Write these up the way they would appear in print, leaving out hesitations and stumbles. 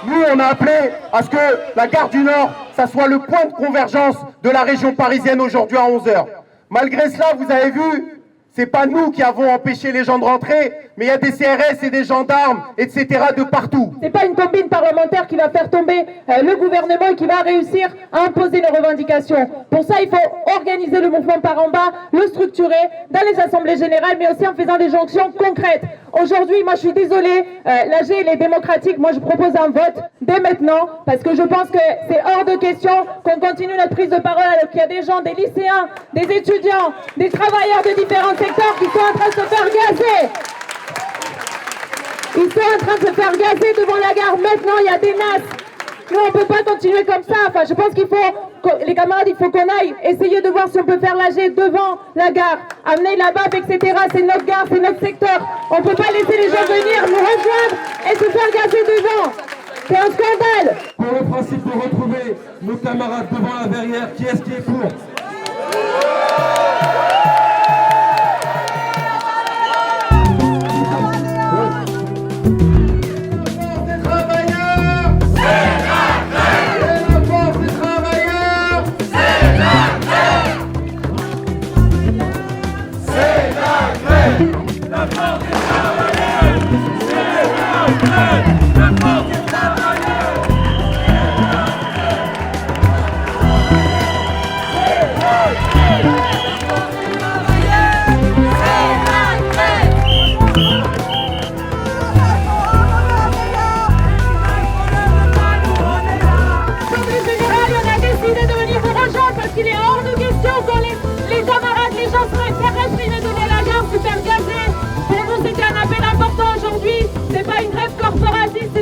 Nous, on a appelé à ce que la gare du Nord, ça soit le point de convergence de la région parisienne aujourd'hui à 11h. Malgré cela, vous avez vu, c'est pas nous qui avons empêché les gens de rentrer, mais il y a des CRS et des gendarmes, etc. de partout. C'est pas une combine parlementaire qui va faire tomber le gouvernement et qui va réussir à imposer nos revendications. Pour ça, il faut organiser le mouvement par en bas, le structurer dans les assemblées générales, mais aussi en faisant des jonctions concrètes. Aujourd'hui, moi je suis désolée, l'AG elle est démocratique, moi je propose un vote dès maintenant, parce que je pense que c'est hors de question qu'on continue notre prise de parole alors qu'il y a des gens, des lycéens, des étudiants, des travailleurs de différents secteurs qui sont en train de se faire gazer. Ils sont en train de se faire gazer devant la gare. Maintenant, il y a des masses. Nous, on ne peut pas continuer comme ça. Enfin, je pense qu'il faut, les camarades, il faut qu'on aille essayer de voir si on peut faire l'AG devant la gare, amener la BAP, etc. C'est notre gare, c'est notre secteur. On ne peut pas laisser les gens venir nous rejoindre et se faire gazer devant. C'est un scandale. Pour le principe de retrouver nos camarades devant la verrière, qui est-ce qui est pour?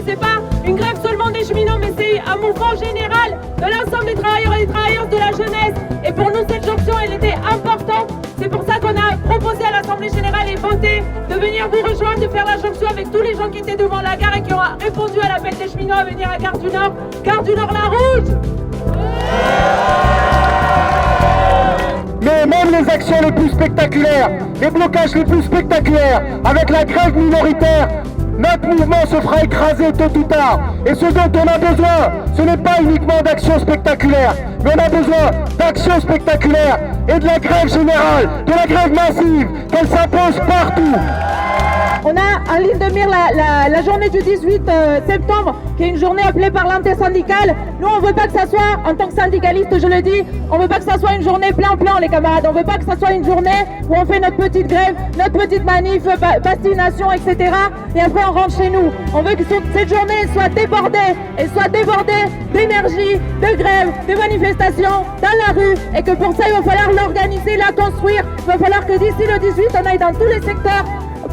C'est pas une grève seulement des cheminots, mais c'est un mouvement général de l'ensemble des travailleurs et des travailleuses de la jeunesse. Et pour nous, cette jonction, elle était importante. C'est pour ça qu'on a proposé à l'Assemblée Générale et voté de venir vous rejoindre, de faire la jonction avec tous les gens qui étaient devant la gare et qui ont répondu à l'appel des cheminots à venir à Gare du Nord. Gare du Nord, la rouge! Mais même les actions les plus spectaculaires, les blocages les plus spectaculaires, avec la grève minoritaire, notre mouvement se fera écraser tôt ou tard. Et ce dont on a besoin, ce n'est pas uniquement d'actions spectaculaires, mais on a besoin d'actions spectaculaires et de la grève générale, de la grève massive, qu'elle s'impose partout. On a en ligne de mire la journée du 18 septembre, qui est une journée appelée par l'intersyndicale. Nous, on ne veut pas que ça soit, en tant que syndicaliste, je le dis, on ne veut pas que ça soit une journée plan-plan, les camarades. On ne veut pas que ça soit une journée où on fait notre petite grève, notre petite manif, bastination, etc. Et après, on rentre chez nous. On veut que cette journée soit débordée, et soit débordée d'énergie, de grève, de manifestations dans la rue. Et que pour ça, il va falloir l'organiser, la construire. Il va falloir que d'ici le 18, on aille dans tous les secteurs,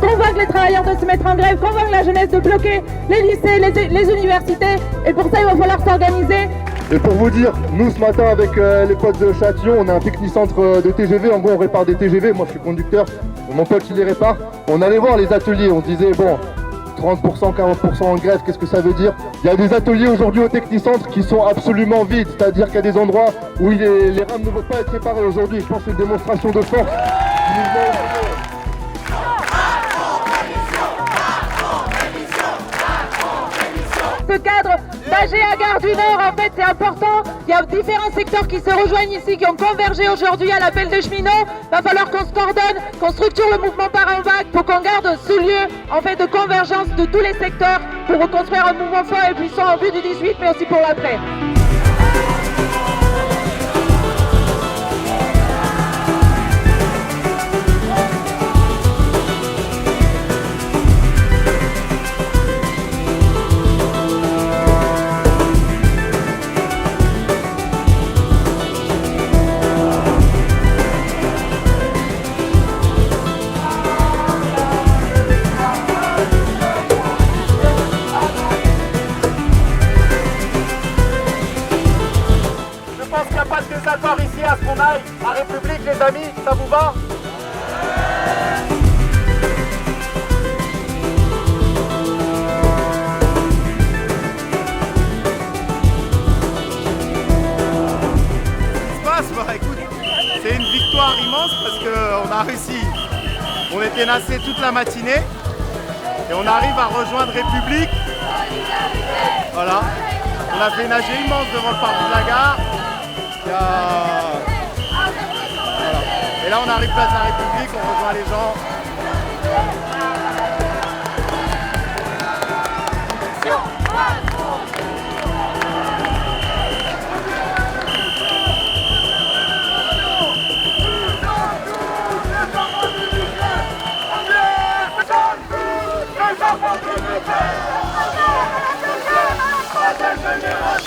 convaincre les travailleurs de se mettre en grève, convaincre la jeunesse de bloquer les lycées, les universités. Et pour ça, il va falloir s'organiser. Et pour vous dire, nous ce matin avec les potes de Châtillon, on a un technicentre de TGV, en gros on répare des TGV, moi je suis conducteur, mon pote il les répare. On allait voir les ateliers, on se disait bon, 30%, 40% en grève, qu'est-ce que ça veut dire? Il y a des ateliers aujourd'hui au technicentre qui sont absolument vides, c'est-à-dire qu'il y a des endroits où les rames ne veulent pas être réparées aujourd'hui. Je pense que c'est une démonstration de force. Ce cadre d'AG à Gare du Nord, en fait, c'est important. Il y a différents secteurs qui se rejoignent ici, qui ont convergé aujourd'hui à l'appel des cheminots. Il va falloir qu'on se coordonne, qu'on structure le mouvement par en vague pour qu'on garde ce lieu en fait, de convergence de tous les secteurs pour reconstruire un mouvement fort et puissant en vue du 18, mais aussi pour l'après. Ici à ce qu'on aille à République, les amis, ça vous va? a réussi. On était nassés toute la matinée et on arrive à rejoindre République. Voilà. On a fait une AG immense devant le parc de la gare. Voilà. Et là on arrive place de la République, on rejoint les gens. Génération